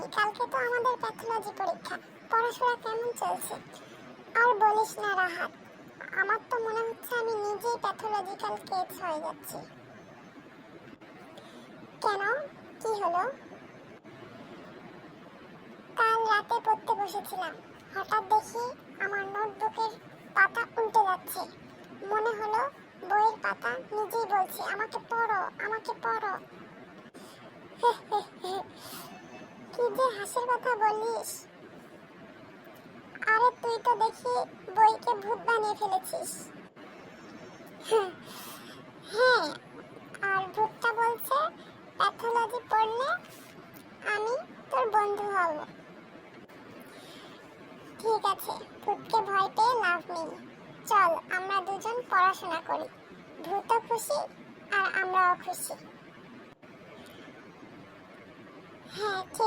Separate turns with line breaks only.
নেই, কালকে তো আমাদের প্যাথোলজি পরীক্ষা। পড়াশোনা কেমন চলছে? আর বলিস না রাহাত, আমার তো মনে হচ্ছে আমি নিজেই প্যাথোলজিক্যাল কেস হয়ে যাচ্ছি। কেন, কি হলো? কাল রাতে পড়তে বসেছিলাম, হঠাৎ দেখি আমার নোটবুকের পাতা উল্টে যাচ্ছে। মনে হলো বইয়ের পাতা নিজেই বলছে আমাকে পড়ো, আমাকে পড়ো। কি যে হাসির কথা বলিস! আরে তুই তো দেখি বইকে ভূত বানিয়ে ফেলেছিস। হ্যাঁ, আর ভূতটা বলছে প্যাথোলজি পড়লে আমি তোর বন্ধু হব। ঠিক আছে, ভূতকে ভয় পেয়ে লাভ নেই। চল আমরা দুজন পড়াশোনা করি, ভূতও খুশি আর আমরাও খুশি। হ্যাঁ ঠিক